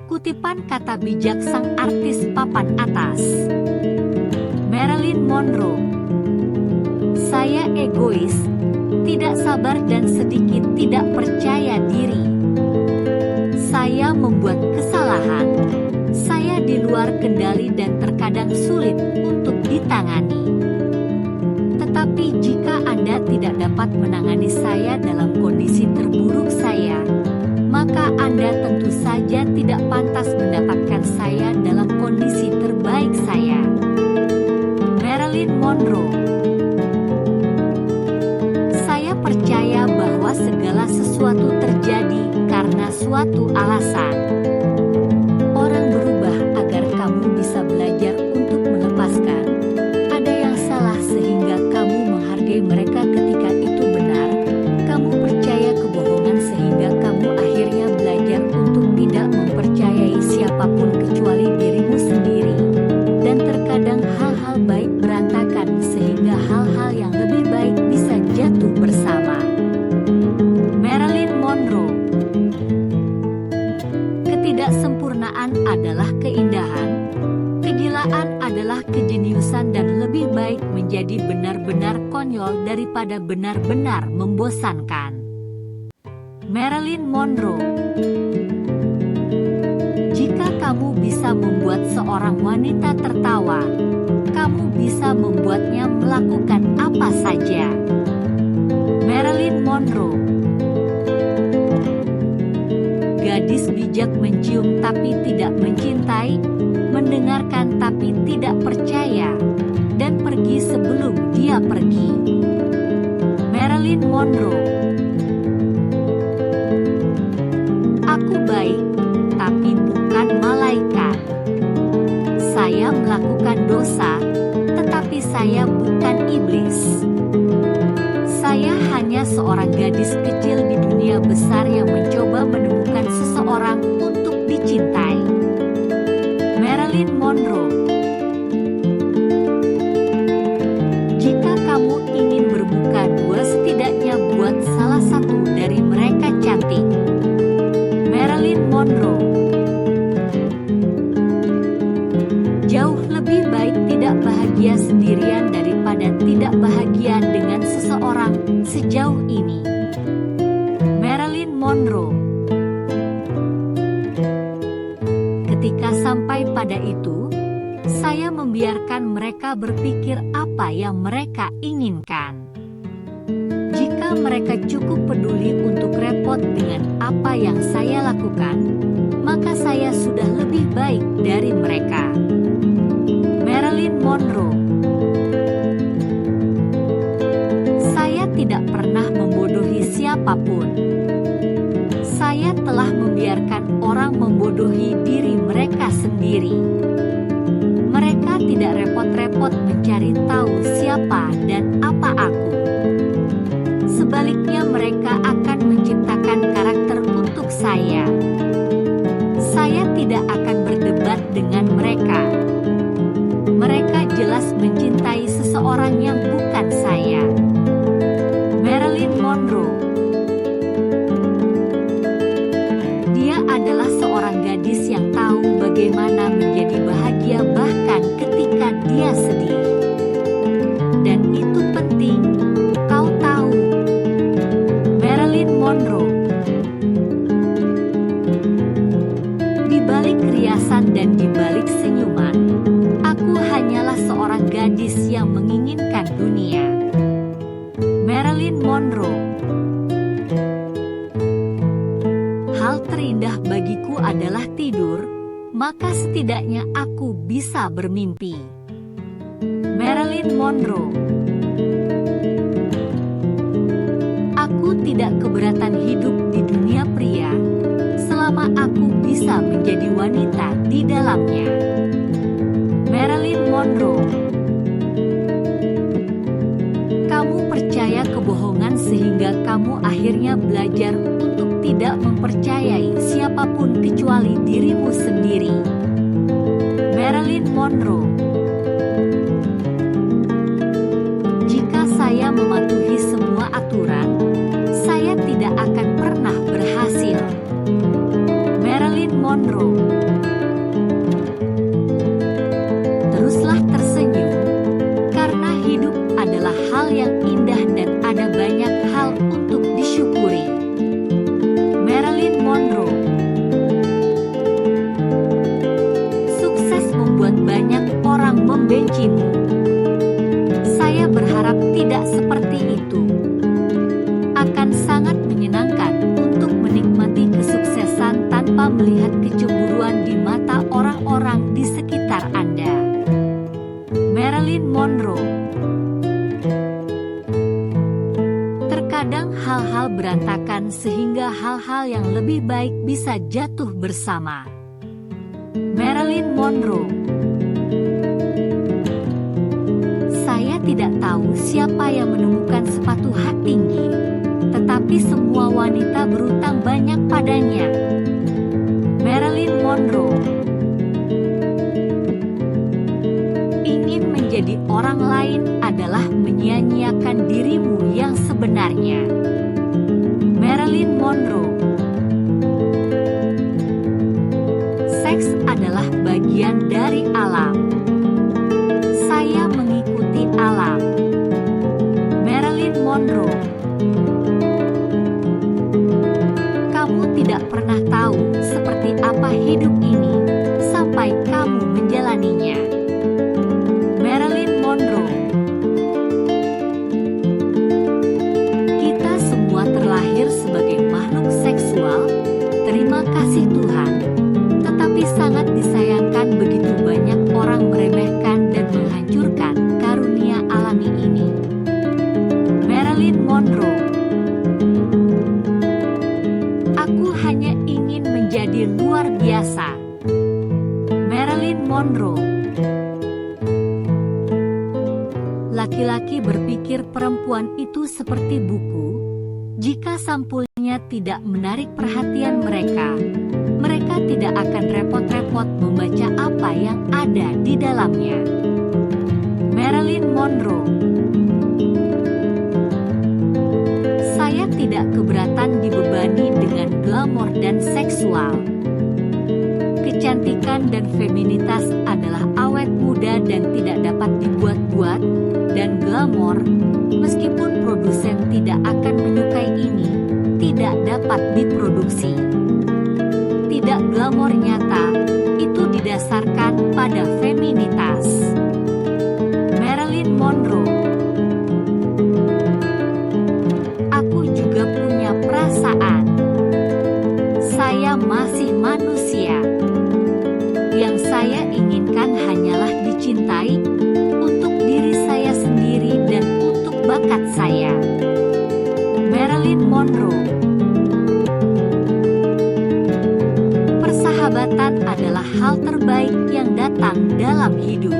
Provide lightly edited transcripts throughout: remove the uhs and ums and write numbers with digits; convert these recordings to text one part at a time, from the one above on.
Kutipan kata bijak sang artis papan atas. Marilyn Monroe. Saya egois, tidak sabar dan sedikit tidak percaya diri. Saya membuat kesalahan. Saya di luar kendali dan terkadang sulit untuk ditangani. Tetapi jika Anda tidak dapat menangani saya dalam kondisi terburuk saya, maka Anda tentu saja tidak pantas mendapatkan saya dalam kondisi terbaik saya. Marilyn Monroe. Saya percaya bahwa segala sesuatu terjadi karena suatu alasan. Orang berubah agar kamu bisa belajar untuk melepaskan. Ada yang salah sehingga kamu menghargai mereka ketika itu benar. Kamu percaya kebohongan sehingga kamu akhirnya belajar untuk tidak mempercayai siapapun kecuali dirimu sendiri. Dan terkadang hal-hal baik berantakan sehingga hal-hal yang lebih baik bisa jatuh bersama. Marilyn Monroe. Ketidaksempurnaan adalah keindahan. Kegilaan adalah kejeniusan dan lebih baik menjadi benar-benar konyol daripada benar-benar membosankan. Marilyn Monroe. Jika kamu bisa membuat seorang wanita tertawa, kamu bisa membuatnya melakukan apa saja. Marilyn Monroe. Gadis bijak mencium tapi tidak mencintai, mendengarkan tapi tidak percaya, dan pergi sebelum dia pergi. Marilyn Monroe. Aku baik, tapi bukan malaikat. Saya melakukan dosa, tetapi saya bukan iblis. Saya hanya seorang gadis kecil di dunia besar yang mencoba menemukan seseorang untuk dicintai. Marilyn Monroe. Jika kamu ingin berbuka dua, setidaknya buat salah satu dari mereka cantik. Marilyn Monroe. Jauh lebih baik tidak bahagia sendirian daripada tidak bahagia dengan seseorang sejauh ini. Marilyn Monroe. Ketika sampai pada itu, saya membiarkan mereka berpikir apa yang mereka inginkan. Jika mereka cukup peduli untuk repot dengan apa yang saya lakukan, maka saya sudah lebih baik dari mereka. Marilyn Monroe. Saya tidak pernah membodohi siapapun. Saya telah membiarkan orang membodohi diri mereka sendiri. Mereka tidak repot-repot mencari tahu siapa dan apa aku. Sebaliknya mereka akan menciptakan karakter untuk saya. Saya tidak akan berdebat dengan mereka. Mereka jelas mencintai seseorang yang bukan saya. Marilyn Monroe. Dia adalah seorang gadis yang tahu bagaimana menjadi bahagia bahkan ketika dia sedih. Dan itu penting, kau tahu. Marilyn Monroe. Di balik riasan dan di balik senyuman, aku hanyalah seorang gadis yang menginginkan dunia. Marilyn Monroe. Hal terindah bagiku adalah tidur, maka setidaknya aku bisa bermimpi. Marilyn Monroe. Aku tidak keberatan hidup di dunia pria, selama aku bisa menjadi wanita di dalamnya. Marilyn Monroe. Kamu percaya kebohongan sehingga kamu akhirnya belajar untuk tidak mempercayai siapapun kecuali dirimu sendiri. Marilyn Monroe. Jika saya mematuhi semua aturan, saya tidak akan pernah berhasil. Marilyn Monroe. kecemburuan di mata orang-orang di sekitar Anda. Marilyn Monroe. Terkadang hal-hal berantakan sehingga hal-hal yang lebih baik bisa jatuh bersama. Marilyn Monroe. Saya tidak tahu siapa yang menemukan sepatu hak tinggi, tetapi semua wanita berutang banyak padanya. Marilyn Monroe. Ingin menjadi orang lain adalah menyia-nyiakan dirimu yang sebenarnya. Marilyn Monroe. Seks adalah bagian dari alam. Saya mengikuti alam. Marilyn Monroe. Kamu tidak pernah tahu seperti apa hidup ini sampai kamu menjalaninya. Marilyn Monroe. Kita semua terlahir sebagai makhluk seksual, terima kasih Tuhan. Tetapi sangat disayangkan begitu banyak orang meremehkan dan menghancurkan karunia alami ini. Marilyn Monroe. Aku hanya ingin menjadi luar biasa. Marilyn Monroe. Laki-laki berpikir perempuan itu seperti buku. Jika sampulnya tidak menarik perhatian mereka, mereka tidak akan repot-repot membaca apa yang ada di dalamnya. Marilyn Monroe. Saya tidak keberatan dibebani dengan glamor dan seksual. Kecantikan dan feminitas adalah awet muda dan tidak dapat dibuat-buat, dan glamor, meskipun produsen tidak akan menyukai ini, tidak dapat diproduksi. Tidak glamor nyata, itu didasarkan pada feminitas. Marilyn Monroe. Aku juga punya perasaan. Saya masih manusia. Yang saya inginkan hanyalah dicintai, untuk diri saya sendiri dan untuk bakat saya. Marilyn Monroe. Persahabatan adalah hal terbaik yang datang dalam hidup.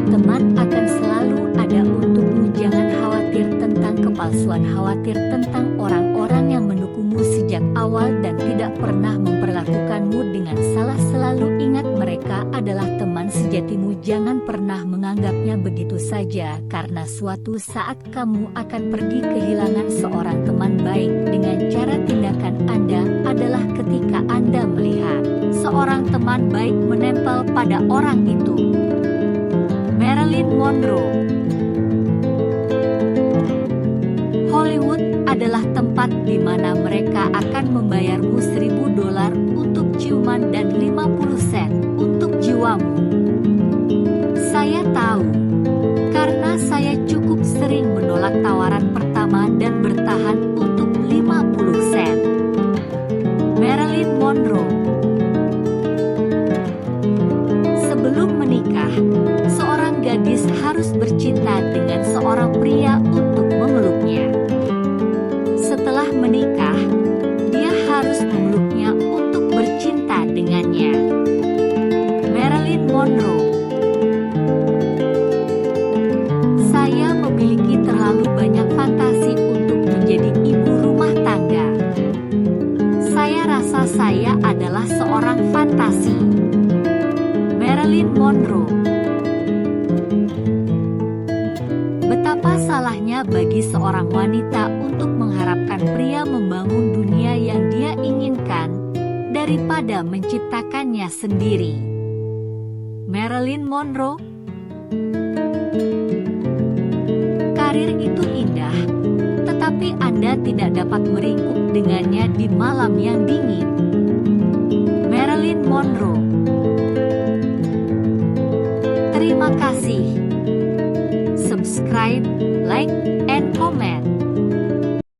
Teman akan selalu ada untukmu. Jangan khawatir tentang kepalsuan, khawatir tentang orang-orang yang mendukungmu sejak awal dan tidak pernah memperlakukanmu dengan salah. Selalu ingat mereka adalah teman sejatimu. Jangan pernah menganggapnya begitu saja, karena suatu saat kamu akan pergi kehilangan seorang teman baik. Dengan cara tindakan Anda adalah ketika Anda melihat seorang teman baik menempel pada orang itu. Marilyn Monroe. Hollywood adalah tempat di mana mereka akan membayarmu $1.000 untuk ciuman dan 50 sen untuk jiwamu. Saya tahu, karena saya cukup sering menolak tawaran pertama dan bertahan untuk 50 sen. Marilyn Monroe. Sebelum menikah, seorang gadis harus bercinta dengan seorang pria untuk memeluknya. Setelah menikah, dia harus memeluknya untuk bercinta dengannya. Marilyn Monroe. Saya memiliki terlalu banyak fantasi untuk menjadi ibu rumah tangga. Saya rasa saya adalah seorang fantasi. Marilyn Monroe. Betapa salahnya bagi seorang wanita untuk mengharapkan pria membangun dunia yang dia inginkan daripada menciptakannya sendiri. Marilyn Monroe. Karir itu indah, tetapi Anda tidak dapat meringkuk dengannya di malam yang dingin. Marilyn Monroe. Terima kasih. Subscribe, like,